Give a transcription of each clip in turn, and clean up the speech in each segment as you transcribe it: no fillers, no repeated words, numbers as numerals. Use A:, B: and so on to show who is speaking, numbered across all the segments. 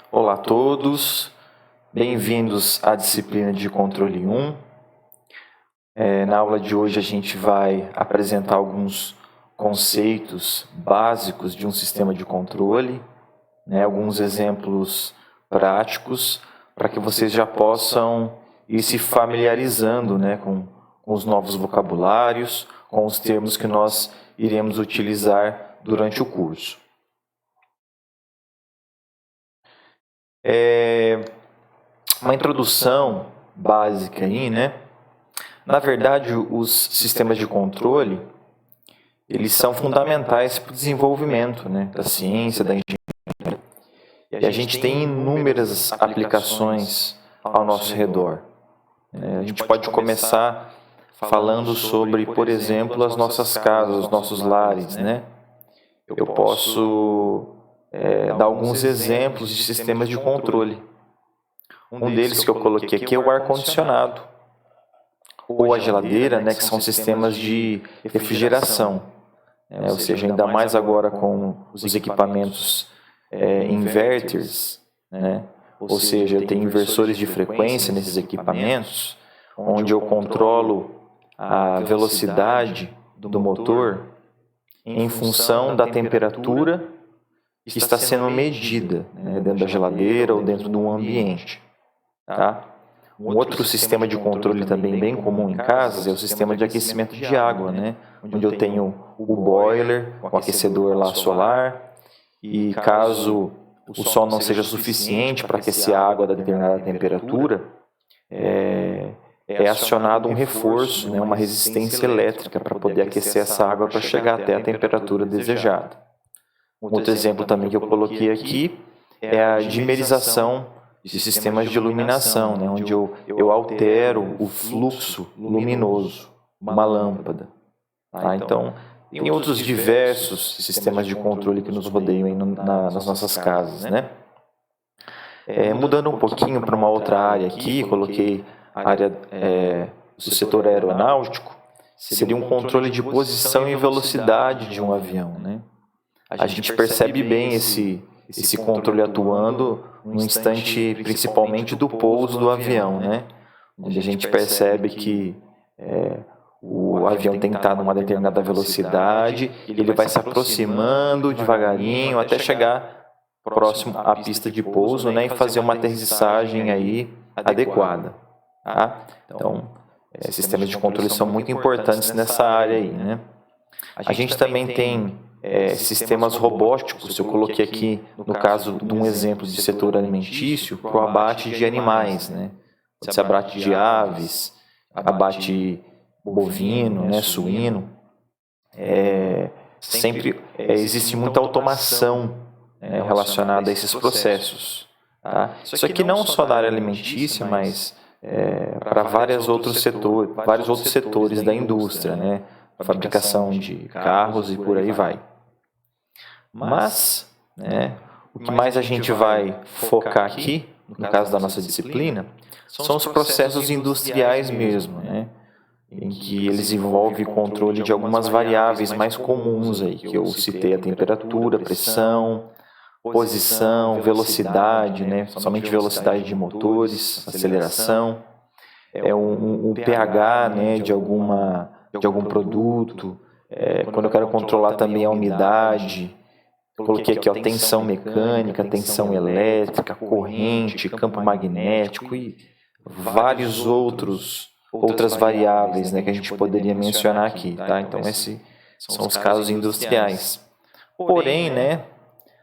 A: Olá a todos, bem-vindos à disciplina de Controle 1. Na aula de hoje a gente vai apresentar alguns conceitos básicos de um sistema de controle, alguns exemplos práticos para que vocês já possam ir se familiarizando com os novos vocabulários, com os termos que nós iremos utilizar durante o curso. Uma introdução básica aí, Na verdade, os sistemas de controle, eles são fundamentais para o desenvolvimento, da ciência, da engenharia. E a gente tem inúmeras aplicações ao nosso redor. A gente pode começar falando sobre, por exemplo, as nossas casas, os nossos lares, Eu posso dar alguns exemplos de sistemas de controle. Um deles que eu coloquei aqui é o ar-condicionado, ou a geladeira, que são sistemas de refrigeração. Ou seja, ainda mais agora com os equipamentos inverters, ou seja, eu tenho inversores de frequência nesses equipamentos, onde eu controlo a velocidade do motor em função da temperatura que está sendo medida dentro da geladeira ou dentro de um ambiente. Tá? Um outro sistema de controle também bem comum em casas é o sistema de aquecimento de água, onde eu tenho o boiler, o aquecedor lá solar, e caso o sol não seja suficiente para aquecer a água a determinada temperatura, é acionado um reforço, uma resistência elétrica para poder aquecer essa água para chegar até a temperatura desejada. Outro exemplo também que eu coloquei aqui é a dimerização de sistemas de iluminação, onde eu altero o fluxo luminoso, uma lâmpada. Tá? Então, tem outros diversos sistemas de controle que nos rodeiam aí nas nossas casas. Mudando um pouquinho para uma outra área aqui, coloquei a área do setor aeronáutico, seria um controle de posição e velocidade de um avião. A gente percebe bem esse controle atuando no instante, principalmente, do pouso do avião, onde a gente percebe que o avião tem que estar numa determinada velocidade, ele vai se aproximando devagarinho até chegar próximo à pista de pouso, e fazer uma aterrissagem aí adequada. Tá? Então, sistemas de controle são muito importantes nessa área aí. A gente também tem sistemas robóticos. Eu coloquei aqui, no caso de um exemplo de setor alimentício, para o abate de animais. Pode ser abate de aves, abate bovino, suíno. Sempre existe muita automação relacionada a esses processos. Tá? Isso aqui não só da área alimentícia, mas para vários outros setores da indústria, fabricação de carros e por aí vai. Mas, o que mais a gente vai focar aqui, no caso da nossa disciplina, são os processos industriais mesmo, em que eles envolvem controle de algumas variáveis mais comuns aí, que eu citei: a temperatura, pressão, posição, velocidade, somente velocidade de motores, aceleração, o pH, de algum produto, quando eu quero controlar também a umidade. Coloquei aqui, tensão mecânica, tensão elétrica, corrente, campo magnético e vários outras variáveis, que a gente poderia mencionar aqui, tá? Então, esses são os casos industriais. Porém,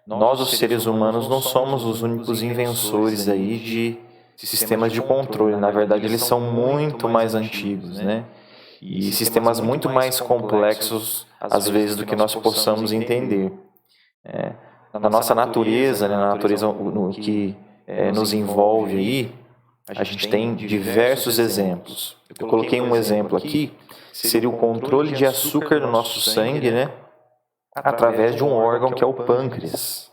A: nós, os seres humanos, não somos os únicos inventores aí de sistemas de controle. Na verdade, eles são muito mais antigos, e sistemas muito mais complexos, às vezes, do que nós possamos entender. Na nossa natureza, na natureza no que nos envolve aí, a gente tem diversos exemplos. Eu coloquei um exemplo aqui, seria o controle de açúcar no nosso sangue, através de um órgão que é o pâncreas.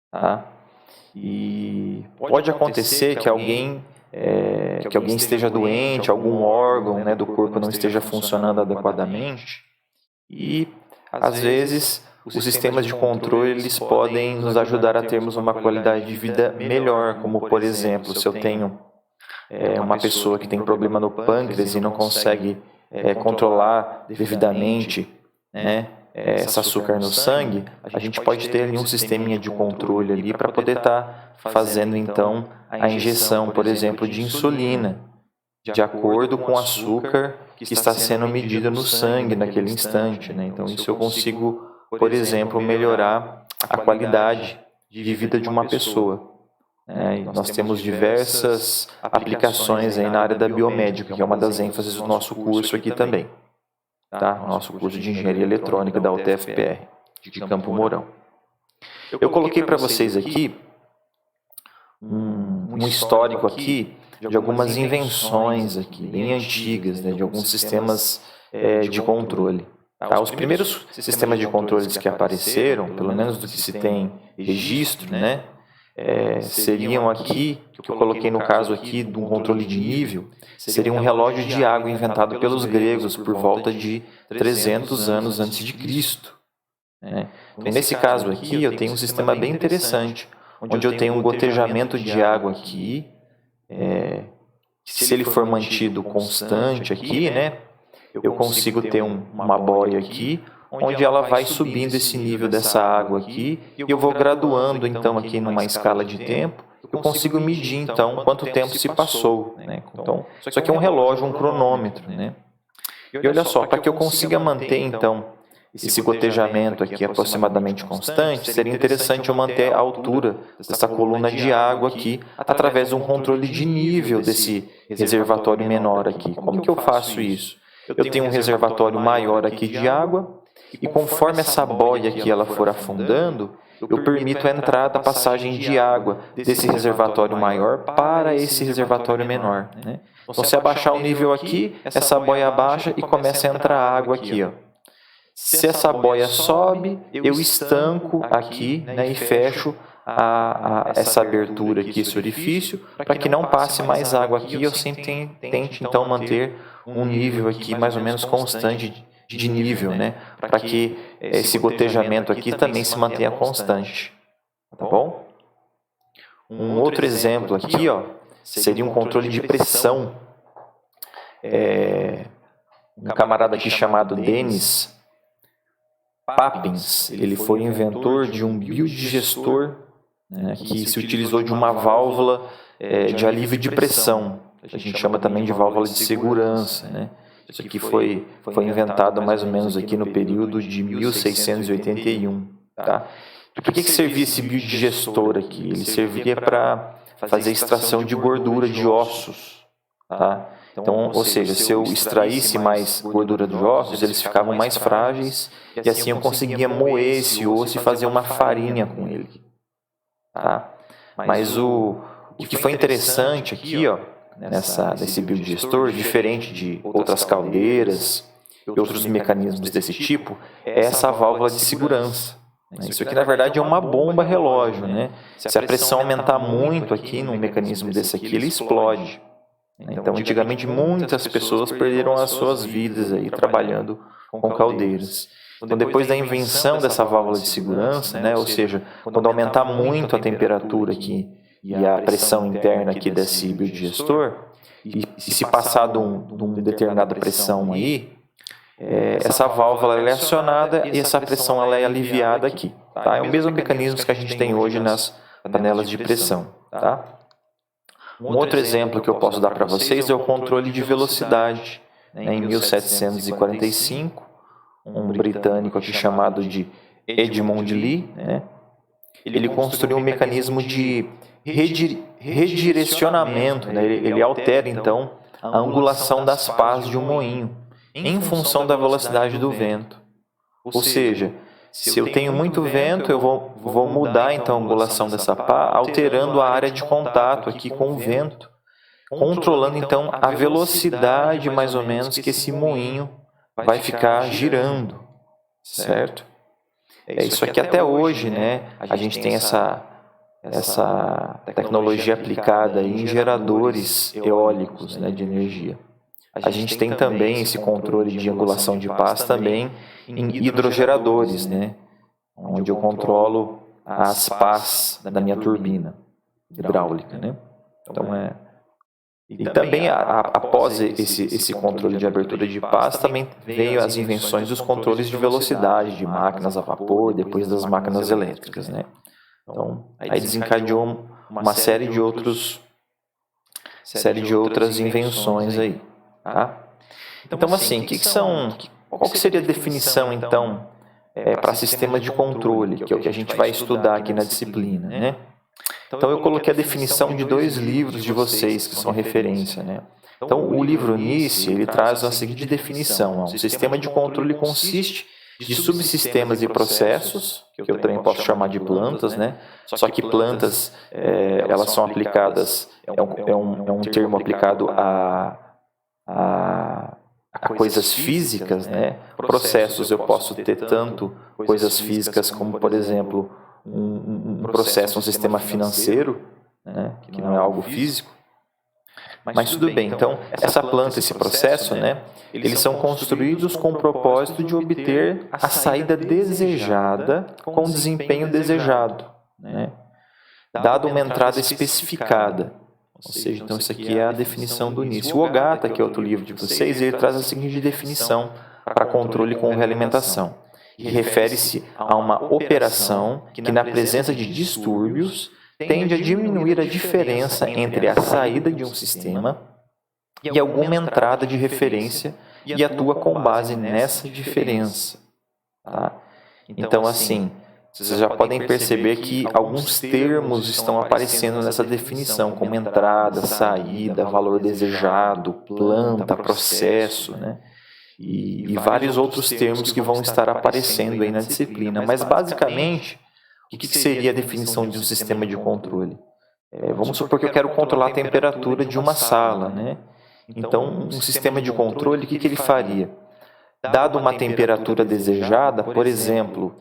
A: Tá? E pode acontecer que alguém esteja doente, algum órgão do corpo não esteja funcionando adequadamente, e às vezes os sistemas de controle eles podem nos ajudar a termos uma qualidade de vida melhor, como por exemplo, se eu tenho uma pessoa que tem problema no pâncreas e não consegue controlar devidamente, né, esse açúcar no sangue, a gente pode ter ali um sisteminha de controle ali para poder estar fazendo então a injeção, por exemplo, de insulina, de acordo com o açúcar que está sendo medido no sangue naquele instante, né? Então isso eu consigo, por exemplo, melhorar a qualidade de vida de uma pessoa. E nós temos diversas aplicações aí na área da biomédica, que é uma das ênfases do nosso curso aqui também. Tá? Nosso curso de Engenharia Eletrônica da UTFPR, de Campo Mourão. Eu coloquei para vocês aqui um histórico aqui de algumas invenções aqui, bem antigas, né, de alguns sistemas de controle. Tá? Os primeiros sistemas de controles que apareceram, pelo menos do que se tem registro, né, seriam aqui, que eu coloquei no caso aqui de um controle de nível, seria um relógio de água inventado pelos gregos por volta de 300 anos antes de Cristo. Né? Então, nesse caso aqui, eu tenho um sistema bem interessante, onde eu tenho um gotejamento de água aqui, se ele for mantido constante aqui, né, eu consigo ter uma boia aqui, onde ela vai subindo esse nível dessa água aqui, e eu vou graduando, então, aqui numa escala de tempo, eu consigo medir, então, quanto tempo se passou. Né? Então, isso aqui é um relógio, um cronômetro. Né? E olha só, para que eu consiga manter, então, esse gotejamento aqui aproximadamente constante, seria interessante eu manter a altura dessa coluna de água aqui, através de um controle de nível desse reservatório menor aqui. Como que eu faço isso? Eu tenho um reservatório maior aqui de água, e conforme essa boia aqui ela for afundando, eu permito a entrada, a passagem de água desse reservatório maior para esse reservatório menor. Né? Então, se abaixar o nível aqui, essa boia abaixa e começa a entrar água aqui. Ó. Se essa boia sobe, eu estanco aqui, né, e fecho essa abertura aqui, esse orifício, para que não passe mais água aqui. Eu sempre tente, então, manter um nível aqui mais ou menos constante de nível, né, para que esse gotejamento aqui também se mantenha constante. Tá bom? Um outro exemplo aqui, ó, seria um controle de pressão. Um camarada aqui chamado Dennis Papins, ele foi inventor de um biodigestor, né, que se utilizou de uma válvula de alívio de pressão. A gente chama também de válvula de segurança. Né? Isso aqui foi inventado mais ou menos aqui no período de 1681. Tá? Por que servia esse biodigestor aqui? Ele serviria para fazer extração de gordura de ossos. Tá? Então, ou seja, se eu extraísse mais gordura dos ossos, eles ficavam mais frágeis e assim eu conseguia moer esse osso e fazer uma farinha com ele. Tá? Mas o que foi interessante aqui, ó, nesse biodigestor, diferente de outras caldeiras e outros mecanismos desse tipo, é essa válvula de segurança. Isso aqui, na verdade, é uma bomba relógio. Né? Se a pressão aumentar muito aqui no mecanismo desse aqui, ele explode. Então, antigamente, muitas pessoas perderam as suas vidas aí trabalhando com caldeiras. Então, depois da invenção dessa válvula de segurança, né, ou seja, quando aumentar muito a temperatura aqui e a pressão interna aqui desse biodigestor, e se passar de uma determinada pressão aí, essa válvula é acionada e essa pressão ela é aliviada aqui. Tá? É o mesmo mecanismo que a gente tem hoje nas panelas de pressão. Tá? Um outro exemplo que eu posso dar para vocês é o controle de velocidade. Em 1745, um britânico aqui chamado de Edmund Lee, né, ele construiu um mecanismo de redirecionamento. Né, ele altera, então, a angulação das pás de um moinho, em função da velocidade do vento. Ou seja, se eu tenho muito vento, eu vou mudar então a angulação dessa pá, alterando a área de contato aqui com o vento, controlando então a velocidade mais ou menos que esse moinho vai ficar girando, certo? Isso aqui até hoje, né? A gente tem essa tecnologia aplicada em geradores eólicos, né, de energia. A gente tem também esse controle de angulação de pás também em hidrogeradores, né? onde eu controlo as pás da minha turbina hidráulica, né? Então, E também, após esse controle de abertura de pás, também veio as invenções dos controles de velocidade de máquinas a vapor, depois das máquinas elétricas, né? Então, aí desencadeou uma série de outras invenções aí, tá? Então, assim, qual que seria a definição, então, para sistemas de controle, que é o que a gente vai estudar aqui na disciplina, né? Então, eu coloquei a definição de 2 livros de vocês, que são referência, né? Então, o livro Nice, ele traz a seguinte definição: um sistema de controle consiste de subsistemas e processos, que eu também posso chamar de plantas, né? Só que plantas, elas são aplicadas, é um termo aplicado a coisas físicas, né? Processos, eu posso ter tanto coisas físicas como, por exemplo, um processo, um sistema financeiro, né? Que não é algo físico. Mas tudo bem, então, essa planta, esse processo, né? Eles são construídos com o propósito de obter a saída desejada com o desempenho desejado, né? Dado uma entrada especificada. Ou seja, então isso aqui é a definição do início. O Ogata, que é outro livro de vocês, ele traz a seguinte definição para controle com realimentação. E refere-se a uma operação que, na presença de distúrbios, tende a diminuir a diferença entre a saída de um sistema e alguma entrada de referência e atua com base nessa diferença. Tá? Então, assim, vocês já podem perceber que alguns termos estão aparecendo nessa definição, como entrada, saída, valor desejado, planta, processo, né? E vários outros termos que vão estar aparecendo aí na disciplina. Mas, basicamente, o que seria a definição de um sistema de controle? Vamos supor que eu quero controlar a temperatura de uma sala, né? Então, um sistema de controle, o que ele faria? Dado uma temperatura desejada, por exemplo,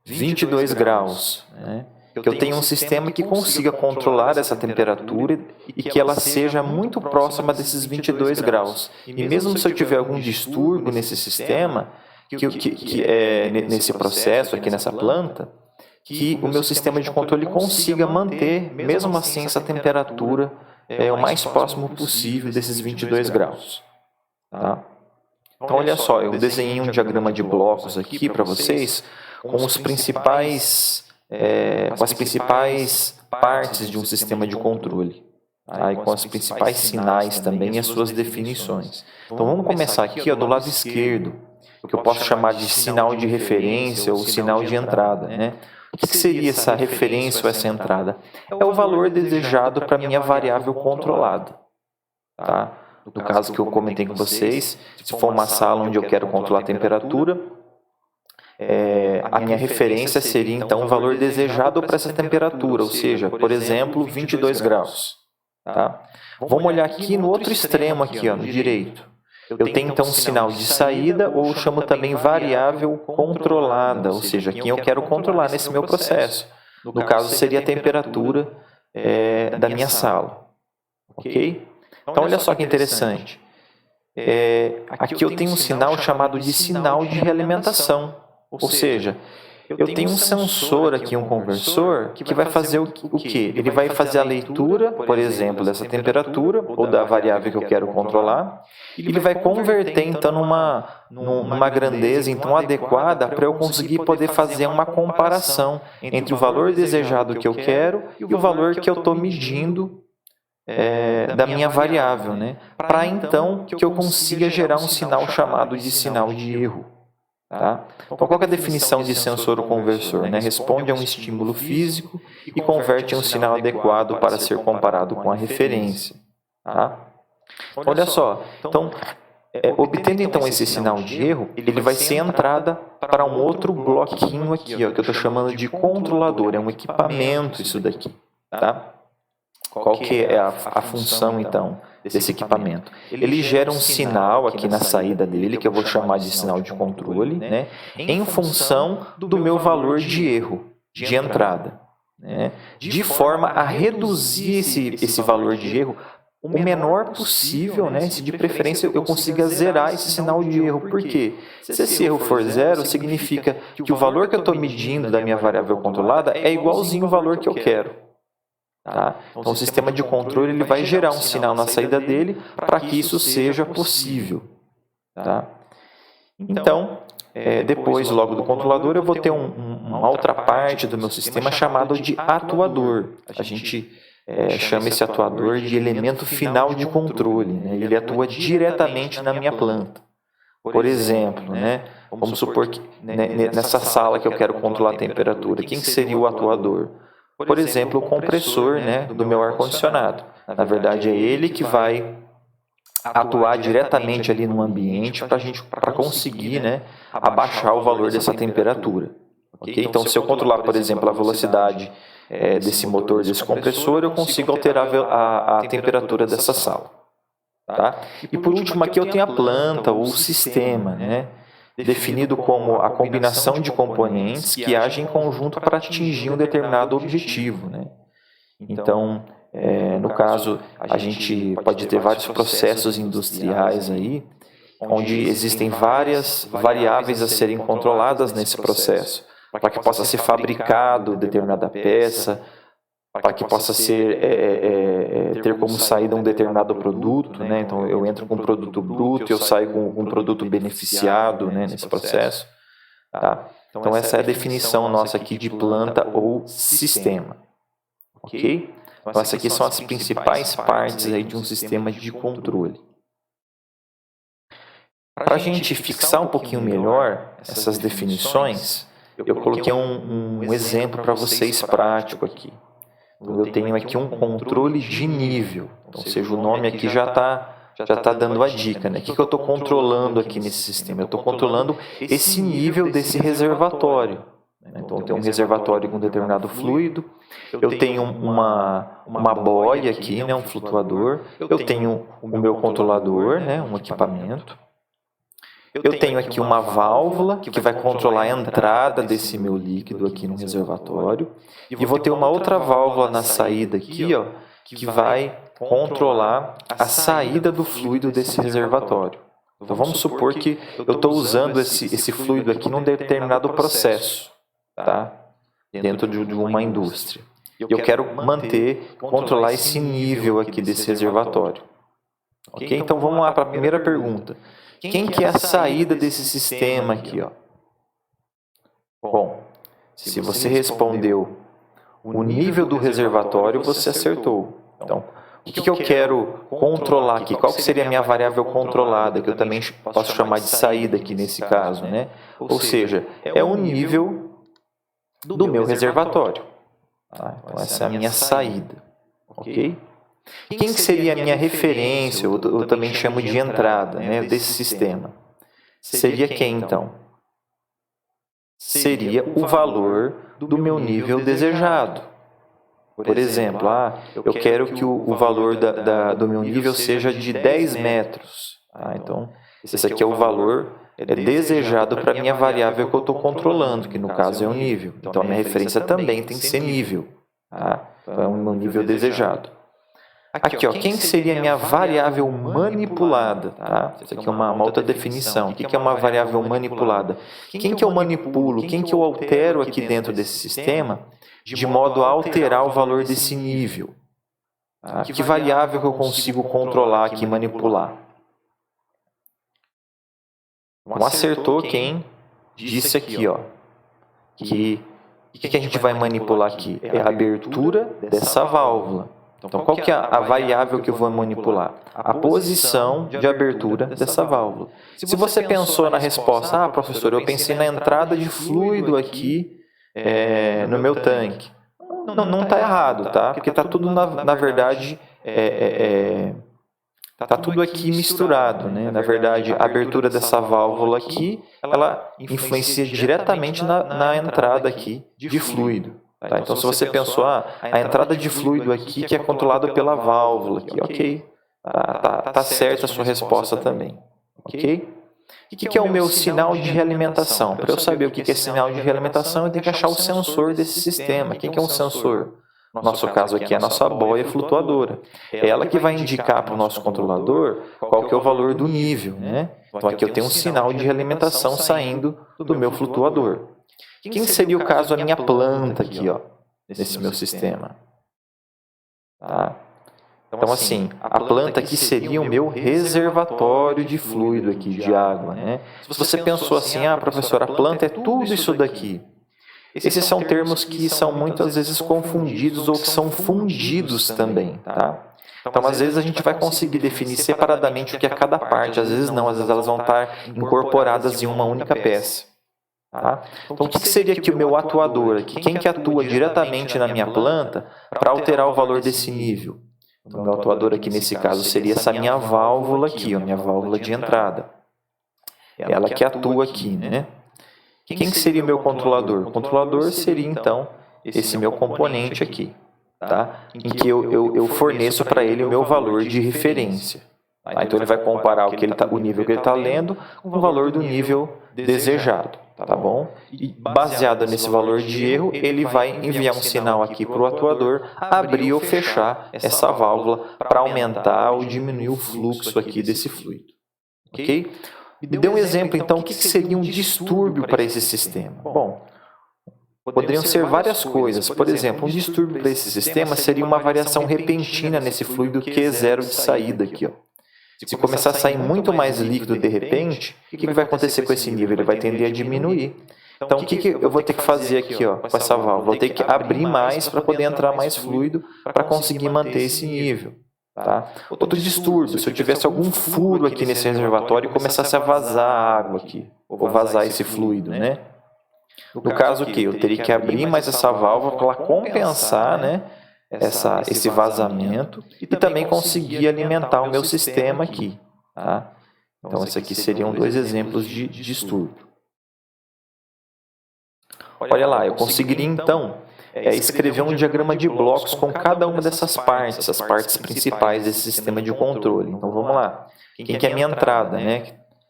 A: 22 graus, né? Que eu tenha um sistema que consiga controlar essa temperatura e que ela seja muito próxima desses 22 graus. E mesmo se eu tiver algum distúrbio nesse sistema, nesse processo aqui nessa planta, que o meu sistema de controle consiga manter, mesmo assim, essa temperatura o mais próximo possível desses 22 graus. Tá? Então, olha só, eu desenhei um diagrama de blocos aqui para vocês com as principais partes de um sistema de controle. Tá? E com os principais sinais também e as suas definições. Então, vamos começar aqui do lado esquerdo, que eu posso chamar de sinal de referência ou sinal de entrada, né? O que seria essa referência ou essa entrada? É o valor desejado para a minha variável controlada. Tá? No caso que eu comentei com vocês, se for uma sala onde eu quero controlar a temperatura, a minha referência seria então o valor desejado para essa temperatura, ou seja, por exemplo, 22 graus. Tá? Vamos olhar aqui no outro extremo, aqui, no direito. Eu tenho então um sinal de saída, ou chamo também variável controlada, ou seja, quem eu quero controlar nesse meu processo. No caso, seria a temperatura da minha sala. Ok? Então, olha só que interessante. Aqui eu tenho um sinal chamado de sinal de realimentação, ou seja, eu tenho um sensor aqui, um conversor, que vai fazer o quê? Ele vai fazer a leitura, por exemplo, dessa temperatura ou da variável que eu quero controlar, e ele vai converter, então, numa grandeza então, adequada para eu conseguir poder fazer uma comparação entre o valor desejado que eu quero e o valor que eu estou medindo da minha variável, né? Para, então, que eu consiga gerar um sinal chamado de sinal de erro. Tá? Então, qual é a definição de sensor ou conversor? Né? Responde a um estímulo físico e converte em um sinal adequado para ser comparado com a referência. Tá? Olha só, então, obtendo então esse sinal de erro, ele vai ser entrada para um outro bloquinho aqui, que eu estou chamando de controlador, é um equipamento isso daqui. Tá? Qual que é a função, então, desse equipamento? Ele gera um sinal aqui na saída dele, que eu vou chamar de sinal de controle, né, em função do meu valor de erro, de entrada, né, de forma a reduzir esse valor de erro o menor possível, né? Se de preferência eu consiga zerar esse sinal de erro. Por quê? Se esse erro for zero, significa que o valor que eu estou medindo da minha variável controlada é igualzinho ao valor que eu quero. Tá? Então, o sistema de controle ele vai gerar um sinal na saída dele para que isso seja possível. Tá? Então, depois, logo do controlador, eu vou ter uma outra parte do meu sistema chamada de atuador. A gente chama esse atuador de elemento final de controle. Né? Ele atua diretamente na minha planta. Por exemplo, né? Vamos supor que nessa sala que eu quero controlar a temperatura, quem seria o atuador? Por exemplo, o compressor, né, do meu ar-condicionado. Na verdade, é ele que vai atuar diretamente ali no ambiente para conseguir, né, abaixar o valor dessa temperatura. Okay? Então, se eu controlar, por exemplo, a velocidade desse motor, desse compressor, eu consigo alterar a temperatura dessa sala. Tá? E por último, aqui eu tenho a planta ou o sistema, né, definido como a combinação de componentes que agem em conjunto para atingir um determinado objetivo. Né? Então, no caso, a gente pode ter vários processos industriais aí, onde existem várias variáveis a serem controladas nesse processo, para que possa ser fabricado determinada peça, para que possa ser ter como saída um determinado produto, né? Então eu entro com um produto bruto, eu saio com um produto beneficiado, né, nesse processo. Tá? Então essa é a definição nossa aqui de planta ou sistema. Ok? Então essas aqui são as principais partes aí de um sistema de controle. Para a gente fixar um pouquinho melhor essas definições, eu coloquei um exemplo para vocês prático aqui. Então, eu tenho aqui um controle de nível, ou seja, o nome aqui já tá dando a dica, né? O que eu estou controlando aqui nesse sistema? Eu estou controlando esse nível desse reservatório. Então, eu tenho um reservatório com um determinado fluido, eu tenho uma boia aqui, né? Um flutuador, eu tenho o meu controlador, né? Um equipamento. Eu tenho aqui uma válvula que vai controlar a entrada desse meu líquido aqui no reservatório. E vou ter uma outra válvula na saída aqui, ó, que vai controlar a saída do fluido desse reservatório. Então vamos supor que eu estou usando esse fluido aqui num determinado processo, tá? Dentro de uma indústria. E eu quero controlar esse nível aqui desse reservatório. Ok? Então vamos lá para a primeira pergunta. Quem que é a saída desse sistema aqui? Ó? Bom, se você respondeu o nível do reservatório, você acertou. Então, o que eu quero controlar aqui? Qual que seria a minha variável controlada, que eu também posso chamar de saída aqui nesse caso, né? Ou seja, é o nível do meu reservatório. Tá? Então, essa é a minha saída. Ok? Quem seria a minha referência, eu também chamo de entrada, né, desse sistema? Seria quem, então? Seria o valor do meu nível desejado. Por exemplo, eu quero que o valor do meu nível seja de 10 metros. Então, esse aqui é o valor desejado para a minha variável que eu estou controlando, que no caso é o nível. Então, a minha referência também tem que ser nível. Tá? Então, é o meu nível desejado. Aqui, ó, quem seria a minha variável manipulada? Tá? Isso aqui é uma outra definição. O que é uma variável manipulada? Quem que eu manipulo, quem que eu altero aqui dentro desse sistema de modo a alterar o valor desse nível? Tá? Que variável que eu consigo controlar aqui, manipular? Então, acertou quem disse aqui, ó, que o que a gente vai manipular aqui? É a abertura dessa válvula. Então, qual que é a variável que eu vou manipular? A posição de abertura dessa válvula. Se você pensou na resposta, professor, eu pensei na entrada de fluido aqui no meu tanque. Não está errado, tá? Porque está tudo, na verdade, está tudo aqui misturado, né? Na verdade, a abertura dessa válvula aqui, ela influencia diretamente na entrada aqui de fluido. Tá? Então, se você pensou, a entrada de fluido aqui que é controlada pela válvula, aqui, ok, tá certa a sua resposta também, ok? O que é o meu sinal de realimentação? Para eu saber o que é sinal de realimentação, eu tenho que achar o sensor desse sistema. Quem que é um sensor? no nosso caso aqui é a nossa boia flutuadora. É ela que vai indicar para o nosso controlador qual que é o valor do nível, né? Então aqui eu tenho um sinal de realimentação saindo do meu flutuador. Quem seria o caso a minha planta aqui, ó, nesse meu sistema? Tá? Então assim, a planta aqui seria o meu reservatório de fluido aqui, de água, né? Se você pensou assim, professor, a planta é tudo isso daqui. Esses são termos que são muitas vezes confundidos ou que são fundidos também, tá? Então, às vezes a gente vai conseguir definir separadamente o que é cada parte, às vezes não, às vezes elas vão estar incorporadas em uma única peça. Tá? Então, o que seria aqui o meu atuador aqui? Quem que atua diretamente na minha planta para alterar o valor desse nível? Então, o meu atuador aqui nesse caso seria essa minha válvula aqui, a minha válvula de entrada. Ela que atua aqui, né? Quem seria o meu controlador? O controlador seria, então, esse meu componente aqui, tá? Em que eu forneço para ele o meu valor de referência. Tá? Então, ele vai comparar o nível que ele está lendo com o valor do nível desejado, tá bom? E baseado nesse valor de erro, ele vai enviar um sinal aqui para o atuador abrir ou fechar essa válvula para aumentar ou diminuir o fluxo aqui desse fluido, ok? Me dê um exemplo, então, o que seria um distúrbio para esse sistema? Bom, poderiam ser várias coisas. Por exemplo, um distúrbio para esse sistema seria uma variação repentina nesse fluido Q0 de saída aqui, ó. Se começar a sair muito mais líquido de repente, o que vai acontecer com esse nível? Ele vai tender a diminuir. Então, o que eu vou ter que fazer aqui, ó, com essa válvula? Vou ter que abrir mais para poder entrar mais fluido para conseguir manter esse nível. Tá? Outro distúrbio, se eu tivesse algum furo aqui nesse reservatório e começasse a vazar a água aqui, ou vazar esse fluido, né? No caso aqui, eu teria que abrir mais essa válvula para compensar, né, esse vazamento e também conseguir alimentar o meu sistema aqui. Tá? Então, esses aqui seriam dois exemplos de distúrbio. Olha lá, eu conseguiria então escrever um diagrama de blocos com cada uma dessas partes, essas partes principais desse sistema de controle. Então, vamos lá. Quem que é a minha entrada, né?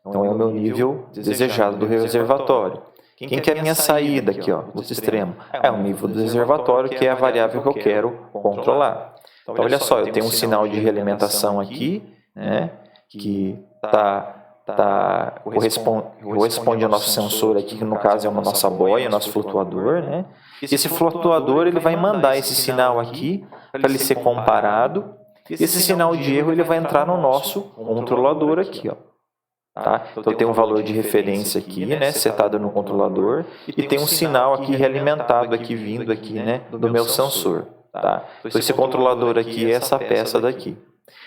A: Então, é o meu nível desejado do reservatório. Quem que é a minha saída aqui, ó, do extremo? É o nível do reservatório, que é a variável que eu quero controlar. Então, olha só, eu tenho um sinal de realimentação aqui, né, que corresponde ao nosso sensor aqui, que no caso é a nossa boia, o nosso flutuador, né? Esse flutuador ele vai mandar esse sinal aqui para ele ser comparado, e esse sinal de erro ele vai entrar no nosso controlador aqui, ó. Tá? Então, eu tenho um valor de referência aqui, né, setado no controlador, e tem um sinal aqui realimentado aqui, vindo aqui, né, do meu sensor. Tá? Então, esse controlador aqui é essa peça daqui.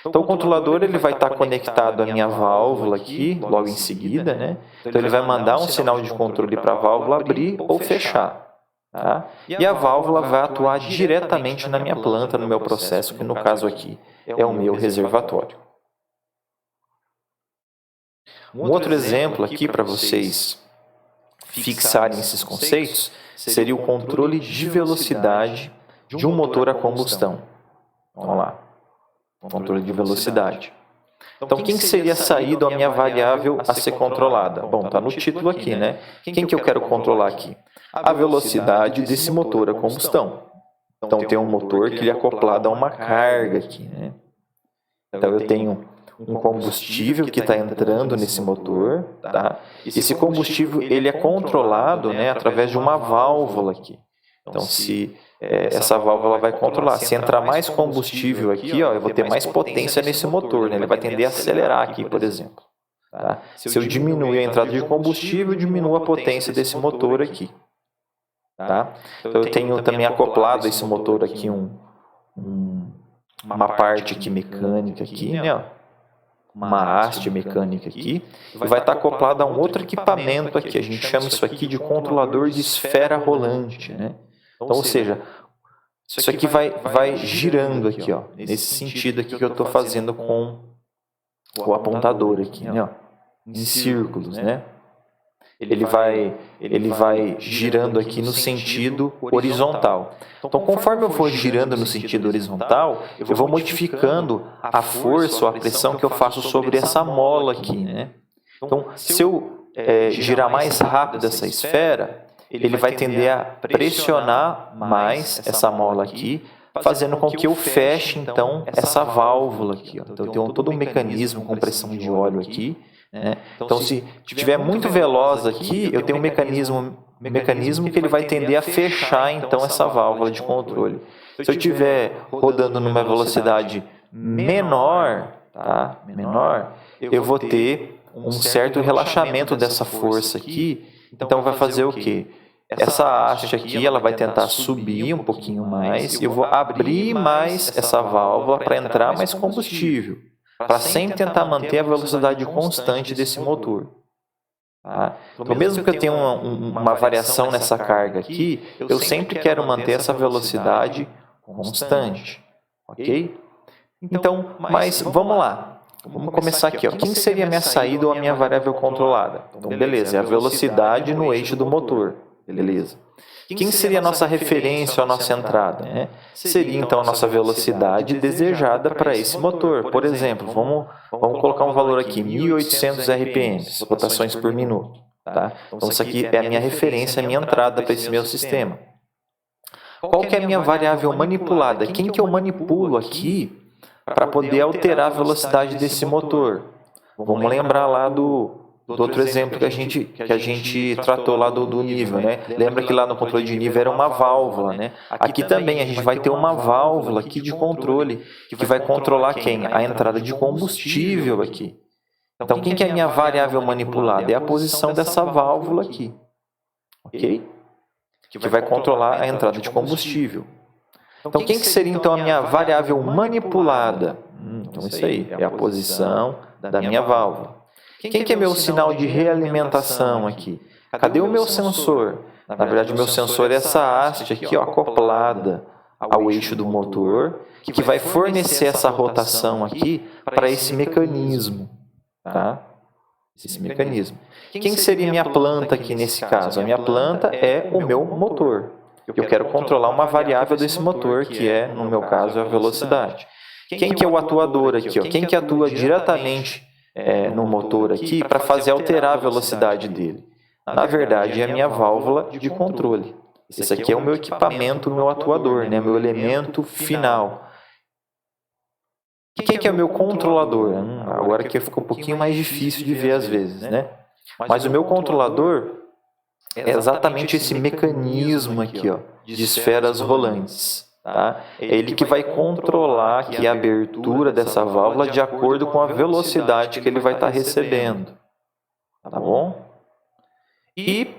A: Então, o controlador ele vai estar conectado à minha válvula aqui, logo em seguida, né? Então, ele vai mandar um sinal de controle para a válvula abrir ou fechar. Tá? E a válvula vai atuar diretamente na minha planta, no meu processo, que no caso aqui é o meu reservatório. Um outro exemplo aqui para vocês fixarem esses conceitos seria o controle de velocidade de um motor a combustão. Vamos lá. Controle de velocidade. Então, quem seria a saída ou a minha variável a ser controlada? Bom, está no título aqui, né? Quem que eu quero controlar aqui? A velocidade desse motor a combustão. Então, tem um motor que ele é acoplado a uma carga aqui, né? Então, eu tenho um combustível que está entrando nesse motor, tá? Esse combustível ele é controlado, né, através de uma válvula aqui. Então, se essa válvula vai controlar, se entrar mais combustível aqui, ó, eu vou ter mais potência nesse motor, né? Ele vai tender a acelerar aqui, por exemplo. Tá? Se eu diminuir a entrada de combustível, eu diminuo a potência desse motor aqui. Tá? Então, eu tenho também acoplado a esse motor aqui uma parte aqui mecânica aqui, né, ó. Uma haste mecânica aqui, e vai estar acoplada a um outro equipamento aqui. A gente chama isso aqui de controlador de esfera rolante, né? Então, ou seja, isso aqui vai girando aqui, ó, nesse sentido aqui que eu estou fazendo com o apontador aqui, né, ó, em círculos, né? Ele vai girando aqui no sentido horizontal. Então, conforme eu for girando no sentido horizontal, eu vou modificando a força ou a pressão que eu faço sobre essa mola aqui, né? Então, se eu girar mais rápido essa esfera, ele vai tender a pressionar mais essa mola aqui fazendo com que eu feche, então, essa válvula aqui. Ó. Então, eu tenho todo um mecanismo com pressão de óleo aqui, né? Então, se estiver muito veloz aqui, eu tenho um mecanismo que ele vai tender a fechar, então, essa válvula de controle. Se eu estiver rodando numa velocidade menor, tá? Eu vou ter um certo relaxamento dessa força aqui. Então, vai fazer o quê? Essa haste aqui, ela vai tentar subir um pouquinho mais. Eu vou abrir mais essa válvula para entrar mais combustível, para sempre tentar manter a velocidade constante desse motor. Tá? Então, mesmo que eu tenha uma variação nessa carga aqui, eu sempre quero manter essa velocidade constante. Ok? Então, mas vamos lá. Vamos começar aqui. Ó. Quem seria a minha saída ou a minha variável controlada? Então, beleza, é a velocidade no eixo do motor. Beleza. Quem seria a nossa referência ou a nossa entrada? Seria, então, a nossa velocidade desejada para esse motor. Por exemplo, vamos colocar um valor aqui, 1.800 RPM, rotações por minuto. Tá? Então, isso aqui é a minha referência, a minha entrada para esse meu sistema. Qual que é a minha variável manipulada? Quem que eu manipulo aqui para poder alterar a velocidade desse motor? Vamos lembrar lá do outro exemplo que a gente tratou lá do nível, né? Lembra que lá no controle de nível era uma válvula, né? Aqui também a gente vai ter uma válvula aqui de controle que vai controlar quem? A entrada de combustível aqui. Então, quem que é a minha variável manipulada? É a posição dessa válvula aqui, ok? Que vai controlar a entrada de combustível. Então, quem que seria então a minha variável manipulada? Então, isso aí, é a posição da minha válvula. Quem que é meu sinal de realimentação aqui? Cadê o meu sensor? Na verdade, o meu sensor é essa haste aqui, ó, acoplada ao eixo do motor, que vai fornecer essa rotação aqui para esse mecanismo. Tá? Esse mecanismo. Quem seria minha planta aqui nesse caso? A minha planta é o meu motor. Eu quero controlar uma variável desse motor, que é, no meu caso, a velocidade. Quem que é o atuador aqui? Ó? Quem que atua diretamente no motor aqui para fazer alterar a velocidade dele? Na verdade, é a minha válvula de controle. Esse aqui é o meu equipamento, o meu atuador, né? Meu elemento final. Quem que é o meu controlador? Agora que fica um pouquinho mais difícil de ver às vezes, né? Mas o meu controlador é exatamente esse mecanismo aqui, ó, de esferas rolantes. Tá? É ele que vai controlar aqui a abertura dessa válvula de acordo com a velocidade que ele vai estar recebendo. Tá bom? E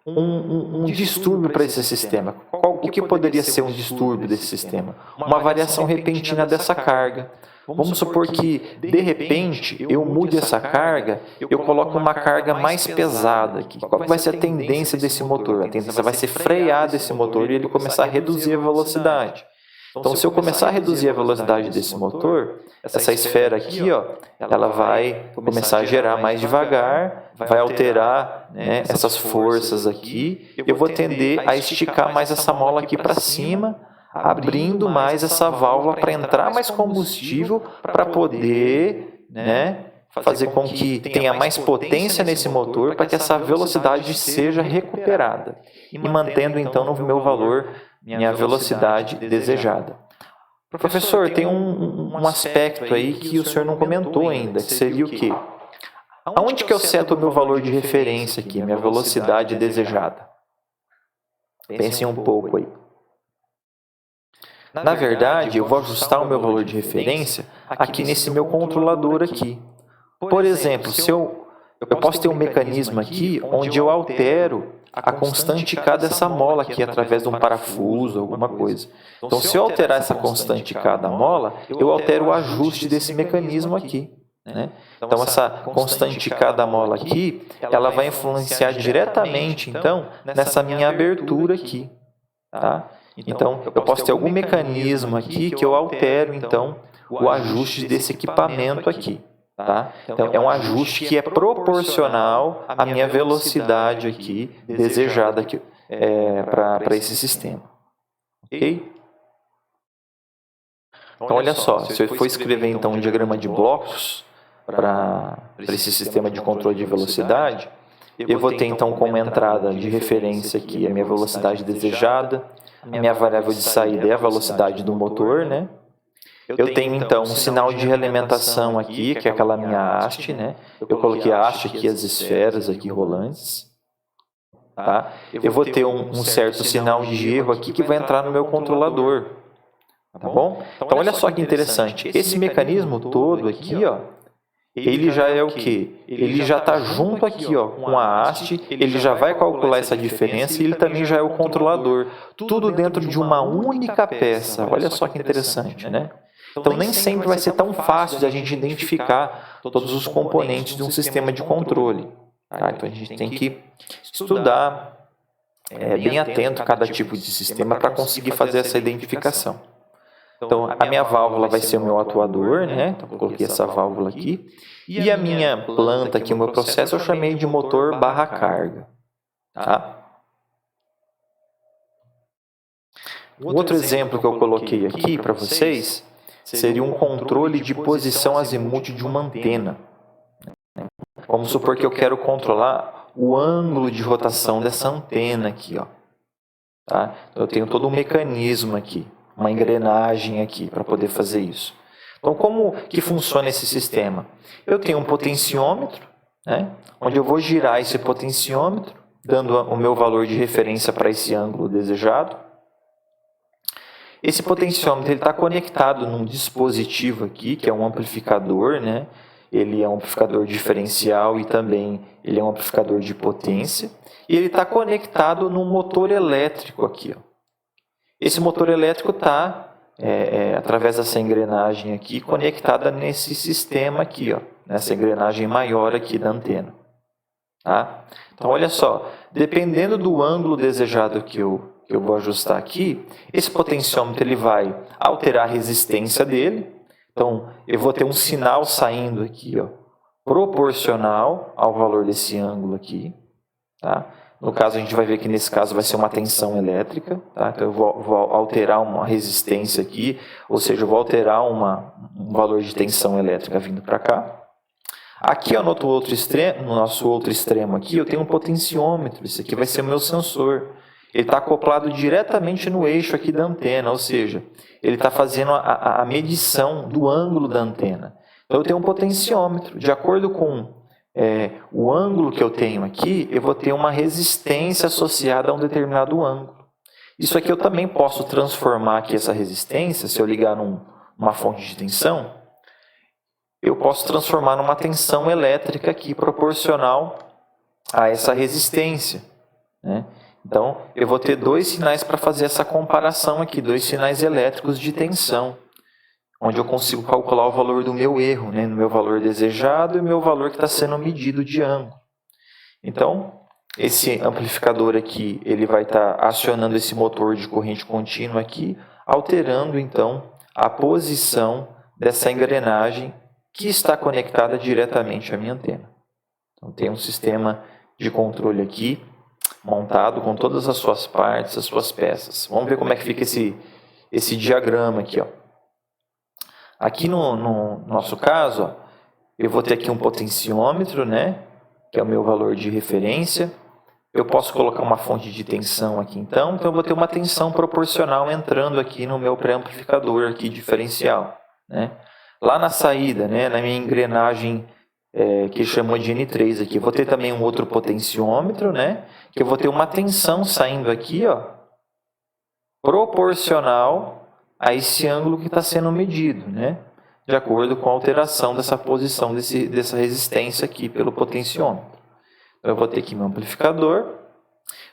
A: um distúrbio para esse sistema. O que poderia ser um distúrbio desse sistema? Uma variação repentina dessa carga. Vamos supor que, de repente, eu mude essa carga, eu coloco uma carga mais pesada aqui. Qual vai ser a tendência desse motor? A tendência vai ser frear desse motor e ele começar a reduzir a velocidade. Então, se eu começar a reduzir a velocidade desse motor, essa esfera aqui, ó, ela vai começar a gerar mais devagar, vai alterar, né, essas forças aqui, eu vou tender a esticar mais essa mola aqui para cima, abrindo mais essa válvula para entrar mais combustível, para poder, né, fazer com que tenha mais potência nesse motor, para que essa velocidade seja recuperada, e mantendo então no meu valor minha velocidade desejada. Professor, tem um aspecto aí que o senhor não comentou ainda, que seria o quê? Aonde que eu seto o meu valor de referência aqui, minha velocidade desejada? Pensem um pouco aí. Na verdade, eu vou ajustar o meu valor de referência aqui nesse meu controlador aqui. Por exemplo, se eu posso ter um mecanismo aqui onde eu altero a constante K dessa mola aqui através de um parafuso, alguma coisa. Então, se eu alterar essa constante K da mola, eu altero o ajuste desse mecanismo aqui. Né? Então, essa constante K da mola aqui, ela vai influenciar diretamente, então, nessa minha abertura aqui. Tá? Então, eu posso ter algum mecanismo aqui que eu altero, então, o ajuste desse equipamento aqui. Tá? Então, é um ajuste que é proporcional à minha velocidade aqui, desejada aqui, para esse sistema. Ok? Então, olha só, se eu for escrever então um diagrama de blocos para esse sistema de controle de velocidade, eu vou ter então como entrada de referência aqui a minha velocidade desejada, A minha variável de saída é a velocidade do motor, né? Eu tenho, então, um sinal de realimentação aqui, que é aquela minha haste, né? Eu coloquei a haste aqui, as esferas aqui rolantes. Tá? Eu vou ter um certo sinal de erro aqui que vai entrar no meu controlador. Tá bom? Então, olha só que interessante. Esse mecanismo todo aqui, ó, ele já é o quê? Ele já está junto aqui, ó, com a haste, ele já vai calcular essa diferença e ele também já é o controlador. Tudo dentro de uma única peça. Olha só que interessante, né? Então, nem sempre vai ser tão fácil de a gente identificar todos os componentes de um sistema de controle. Tá? Então, a gente tem que estudar bem atento a cada tipo de sistema para conseguir fazer essa identificação. Então, a minha válvula vai ser o meu atuador, né? Então, eu coloquei essa válvula aqui. E a minha planta aqui, o meu processo, eu chamei de motor barra carga. Tá? Outro exemplo que eu coloquei aqui para vocês seria um controle de posição azimuth de uma antena. Vamos supor que eu quero controlar o ângulo de rotação dessa antena aqui, ó. Tá? Então, eu tenho todo um mecanismo aqui, uma engrenagem aqui para poder fazer isso. Então, como que funciona esse sistema? Eu tenho um potenciômetro, né, onde eu vou girar esse potenciômetro, dando o meu valor de referência para esse ângulo desejado. Esse potenciômetro está conectado num dispositivo aqui, que é um amplificador, né? Ele é um amplificador diferencial e também ele é um amplificador de potência. E ele está conectado num motor elétrico aqui, ó. Esse motor elétrico está, através dessa engrenagem aqui, conectada nesse sistema aqui, ó, nessa engrenagem maior aqui da antena. Tá? Então, olha só, dependendo do ângulo desejado que eu vou ajustar aqui, esse potenciômetro ele vai alterar a resistência dele. Então, eu vou ter um sinal saindo aqui, ó, proporcional ao valor desse ângulo aqui. Tá? No caso, a gente vai ver que nesse caso vai ser uma tensão elétrica. Tá? Então, eu vou alterar uma resistência aqui, ou seja, eu vou alterar um valor de tensão elétrica vindo para cá. Aqui, ó, no nosso outro extremo aqui, eu tenho um potenciômetro. Esse aqui vai ser o meu sensor. Ele está acoplado diretamente no eixo aqui da antena, ou seja, ele está fazendo a medição do ângulo da antena. Então, eu tenho um potenciômetro. De acordo com o ângulo que eu tenho aqui, eu vou ter uma resistência associada a um determinado ângulo. Isso aqui eu também posso transformar aqui essa resistência, se eu ligar numa fonte de tensão, eu posso transformar numa tensão elétrica aqui, proporcional a essa resistência, né? Então, eu vou ter dois sinais para fazer essa comparação aqui, dois sinais elétricos de tensão, onde eu consigo calcular o valor do meu erro, né, no meu valor desejado e o meu valor que está sendo medido de ângulo. Então, esse amplificador aqui, ele vai estar acionando esse motor de corrente contínua aqui, alterando, então, a posição dessa engrenagem que está conectada diretamente à minha antena. Então, tem um sistema de controle aqui, montado com todas as suas partes, as suas peças. Vamos ver como é que fica esse diagrama aqui, ó. Aqui no nosso caso, ó, eu vou ter aqui um potenciômetro, né, que é o meu valor de referência. Eu posso colocar uma fonte de tensão aqui, então eu vou ter uma tensão proporcional entrando aqui no meu pré-amplificador aqui diferencial, né. Lá na saída, né, na minha engrenagem que chamou de N3 aqui, eu vou ter também um outro potenciômetro, né, que eu vou ter uma tensão saindo aqui, ó, proporcional a esse ângulo que está sendo medido, né, de acordo com a alteração dessa posição dessa resistência aqui pelo potenciômetro. Então, eu vou ter aqui meu amplificador.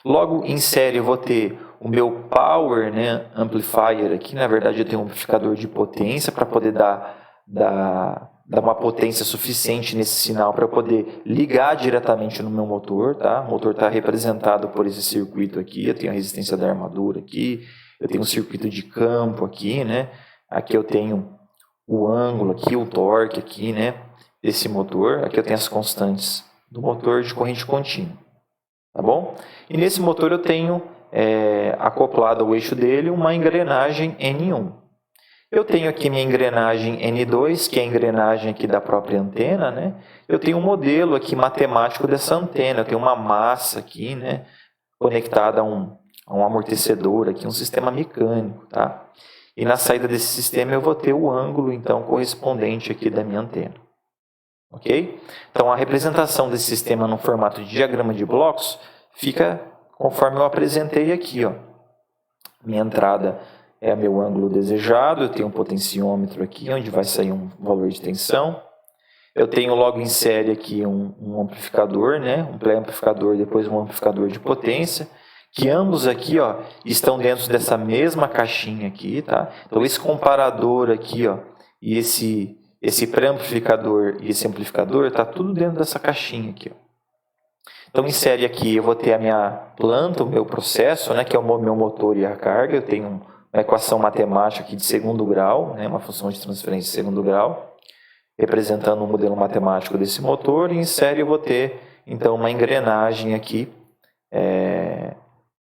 A: Logo em série eu vou ter o meu power, né, amplifier aqui. Na verdade, eu tenho um amplificador de potência para poder dar uma potência suficiente nesse sinal para eu poder ligar diretamente no meu motor. Tá? O motor está representado por esse circuito aqui. Eu tenho a resistência da armadura aqui. Eu tenho um circuito de campo aqui, né? Aqui eu tenho o ângulo aqui, o torque aqui, né, desse motor. Aqui eu tenho as constantes do motor de corrente contínua. Tá bom? E nesse motor eu tenho acoplado ao eixo dele uma engrenagem N1. Eu tenho aqui minha engrenagem N2, que é a engrenagem aqui da própria antena, né? Eu tenho um modelo aqui matemático dessa antena. Eu tenho uma massa aqui, né, conectada a um amortecedor aqui, um sistema mecânico, tá? E na saída desse sistema eu vou ter o ângulo, então, correspondente aqui da minha antena. Ok? Então, a representação desse sistema no formato de diagrama de blocos fica conforme eu apresentei aqui, ó. Minha entrada é meu ângulo desejado, eu tenho um potenciômetro aqui, onde vai sair um valor de tensão. Eu tenho logo em série aqui um amplificador, né? Um pré-amplificador, depois um amplificador de potência, que ambos aqui, ó, estão dentro dessa mesma caixinha aqui, tá? Então, esse comparador aqui, ó, e esse pré-amplificador e esse amplificador, está tudo dentro dessa caixinha aqui, ó. Então, em série aqui, eu vou ter a minha planta, o meu processo, né, que é o meu motor e a carga. Eu tenho uma equação matemática aqui de segundo grau, né, uma função de transferência de segundo grau, representando um modelo matemático desse motor. E em série eu vou ter, então, uma engrenagem aqui,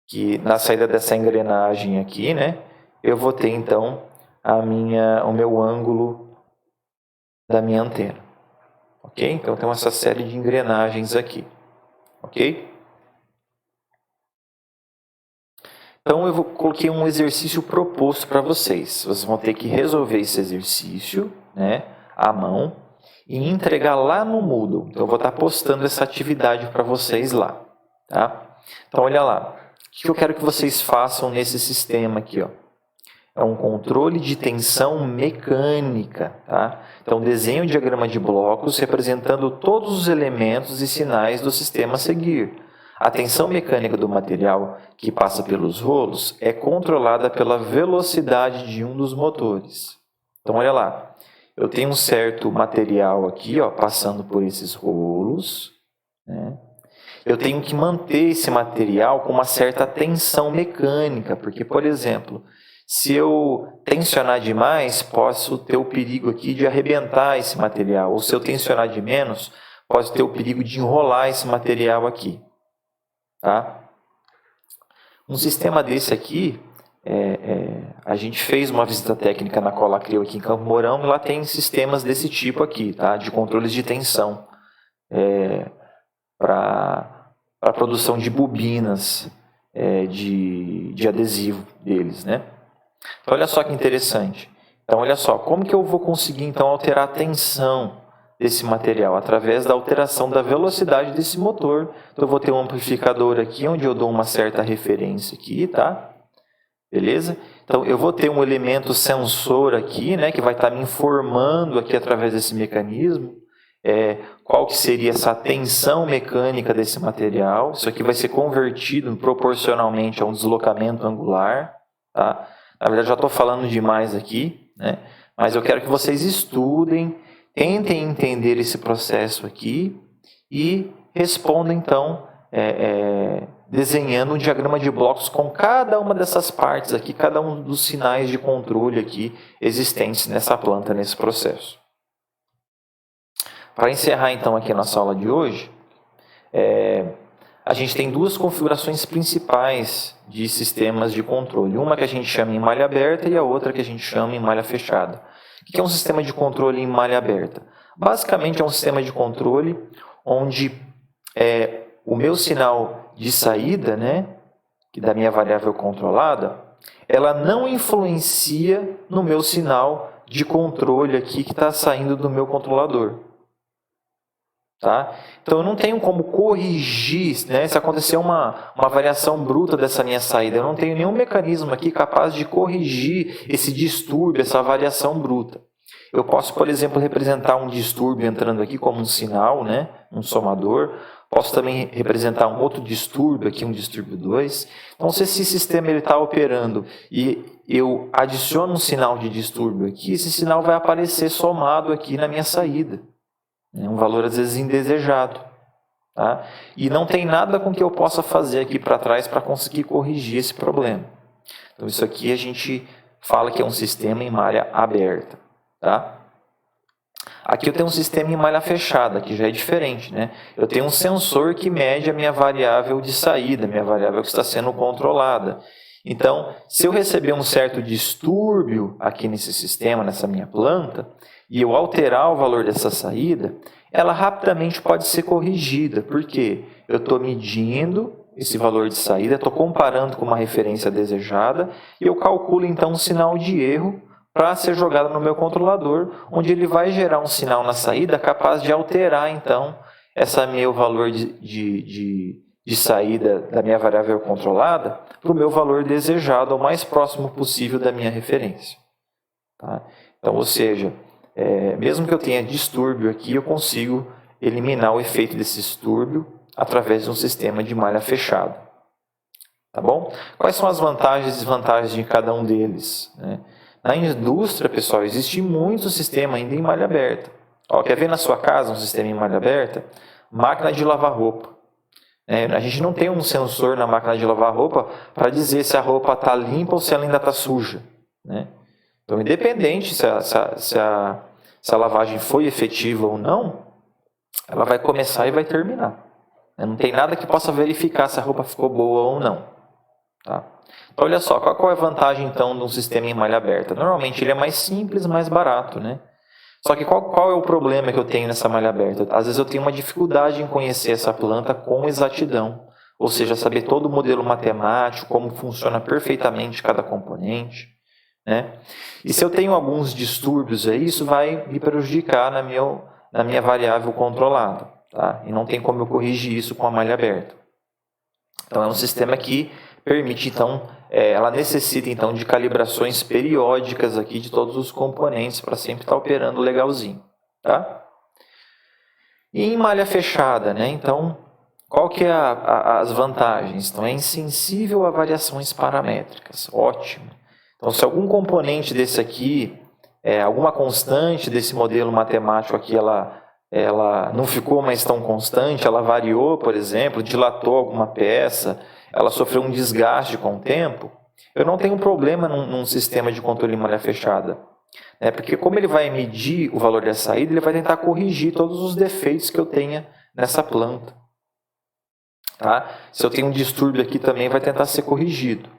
A: que na saída dessa engrenagem aqui, né, eu vou ter, então, o meu ângulo da minha antena. Ok? Então, tem essa série de engrenagens aqui. Ok? Então, eu coloquei um exercício proposto para vocês. Vocês vão ter que resolver esse exercício, né, à mão e entregar lá no Moodle. Então, eu vou estar postando essa atividade para vocês lá. Tá? Então, olha lá. O que eu quero que vocês façam nesse sistema aqui, ó? É um controle de tensão mecânica. Tá? Então, desenhe um diagrama de blocos representando todos os elementos e sinais do sistema a seguir. A tensão mecânica do material que passa pelos rolos é controlada pela velocidade de um dos motores. Então, olha lá. Eu tenho um certo material aqui, ó, passando por esses rolos, né? Eu tenho que manter esse material com uma certa tensão mecânica, porque, por exemplo, se eu tensionar demais, posso ter o perigo aqui de arrebentar esse material. Ou se eu tensionar de menos, posso ter o perigo de enrolar esse material aqui. Tá? Um sistema desse aqui, a gente fez uma visita técnica na Colacrio aqui em Campo Mourão, e lá tem sistemas desse tipo aqui, tá? De controles de tensão para a produção de bobinas de adesivo deles, né? Então, olha só que interessante. Então, olha só, como que eu vou conseguir, então, alterar a tensão desse material? Através da alteração da velocidade desse motor. Então, eu vou ter um amplificador aqui, onde eu dou uma certa referência aqui, tá? Beleza? Então, eu vou ter um elemento sensor aqui, né, que vai estar me informando aqui através desse mecanismo, qual que seria essa tensão mecânica desse material. Isso aqui vai ser convertido proporcionalmente a um deslocamento angular, tá? Na verdade, já estou falando demais aqui, né? Mas eu quero que vocês estudem, tentem entender esse processo aqui e respondam, então, desenhando um diagrama de blocos com cada uma dessas partes aqui, cada um dos sinais de controle aqui existentes nessa planta, nesse processo. Para encerrar, então, aqui a nossa aula de hoje, a gente tem duas configurações principais de sistemas de controle. Uma que a gente chama em malha aberta e a outra que a gente chama em malha fechada. O que é um sistema de controle em malha aberta? Basicamente é um sistema de controle onde o meu sinal de saída, né, da minha variável controlada, ela não influencia no meu sinal de controle aqui que está saindo do meu controlador. Tá? Então, eu não tenho como corrigir, né, se acontecer uma variação bruta dessa minha saída. Eu não tenho nenhum mecanismo aqui capaz de corrigir esse distúrbio, essa variação bruta. Eu posso, por exemplo, representar um distúrbio entrando aqui como um sinal, né, um somador. Posso também representar um outro distúrbio aqui, um distúrbio 2. Então, se esse sistema está operando e eu adiciono um sinal de distúrbio aqui, esse sinal vai aparecer somado aqui na minha saída. Um valor, às vezes, indesejado. Tá? E não tem nada com que eu possa fazer aqui para trás para conseguir corrigir esse problema. Então, isso aqui a gente fala que é um sistema em malha aberta. Tá? Aqui eu tenho um sistema em malha fechada, que já é diferente. Né? Eu tenho um sensor que mede a minha variável de saída, minha variável que está sendo controlada. Então, se eu receber um certo distúrbio aqui nesse sistema, nessa minha planta, e eu alterar o valor dessa saída, ela rapidamente pode ser corrigida. Por quê? Eu estou medindo esse valor de saída, estou comparando com uma referência desejada e eu calculo então um sinal de erro para ser jogado no meu controlador, onde ele vai gerar um sinal na saída capaz de alterar então esse meu valor de saída da minha variável controlada para o meu valor desejado, o mais próximo possível da minha referência. Tá? Então, ou seja, mesmo que eu tenha distúrbio aqui, eu consigo eliminar o efeito desse distúrbio através de um sistema de malha fechada. Tá bom? Quais são as vantagens e desvantagens de cada um deles? Né? Na indústria, pessoal, existe muito sistema ainda em malha aberta. Ó, quer ver na sua casa um sistema em malha aberta? Máquina de lavar roupa. A gente não tem um sensor na máquina de lavar roupa para dizer se a roupa está limpa ou se ela ainda está suja. Né? Então, independente se a lavagem foi efetiva ou não, ela vai começar e vai terminar. Não tem nada que possa verificar se a roupa ficou boa ou não. Tá? Então, olha só, qual é a vantagem então de um sistema em malha aberta? Normalmente ele é mais simples, mais barato, né? Só que qual é o problema que eu tenho nessa malha aberta? Às vezes eu tenho uma dificuldade em conhecer essa planta com exatidão, ou seja, saber todo o modelo matemático, como funciona perfeitamente cada componente. Né? E se eu tenho alguns distúrbios aí, isso vai me prejudicar na minha variável controlada. Tá? E não tem como eu corrigir isso com a malha aberta. Então é um sistema que permite, então, ela necessita então de calibrações periódicas aqui de todos os componentes para sempre estar operando legalzinho. Tá? E em malha fechada, né? Então, qual que é as vantagens? Então, é insensível a variações paramétricas. Ótimo. Então, se algum componente desse aqui, alguma constante desse modelo matemático aqui, ela não ficou mais tão constante, ela variou, por exemplo, dilatou alguma peça, ela sofreu um desgaste com o tempo, eu não tenho problema num sistema de controle em malha fechada. Porque como ele vai medir o valor da saída, ele vai tentar corrigir todos os defeitos que eu tenha nessa planta. Tá? Se eu tenho um distúrbio aqui também, vai tentar ser corrigido.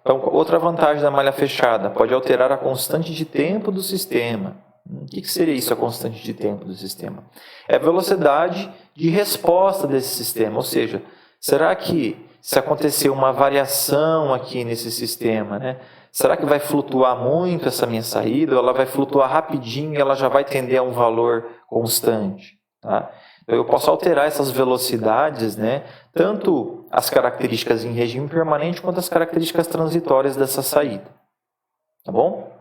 A: Então, outra vantagem da malha fechada, pode alterar a constante de tempo do sistema. O que seria isso, a constante de tempo do sistema? É a velocidade de resposta desse sistema, ou seja, será que se acontecer uma variação aqui nesse sistema, né, será que vai flutuar muito essa minha saída, ou ela vai flutuar rapidinho e ela já vai tender a um valor constante? Tá? Então, eu posso alterar essas velocidades, né, tanto as características em regime permanente quanto as características transitórias dessa saída. Tá bom?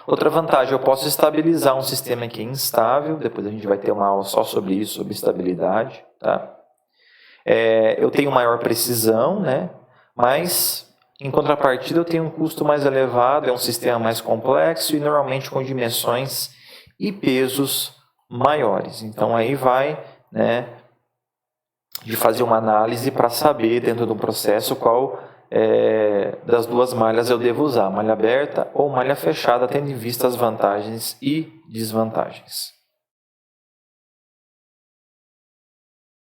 A: Outra vantagem, eu posso estabilizar um sistema que é instável, depois a gente vai ter uma aula só sobre isso, sobre estabilidade. Tá? Eu tenho maior precisão, né? Mas, em contrapartida, eu tenho um custo mais elevado, é um sistema mais complexo e normalmente com dimensões e pesos maiores. Então, aí vai, né, de fazer uma análise para saber, dentro de um processo, qual das duas malhas eu devo usar, malha aberta ou malha fechada, tendo em vista as vantagens e desvantagens.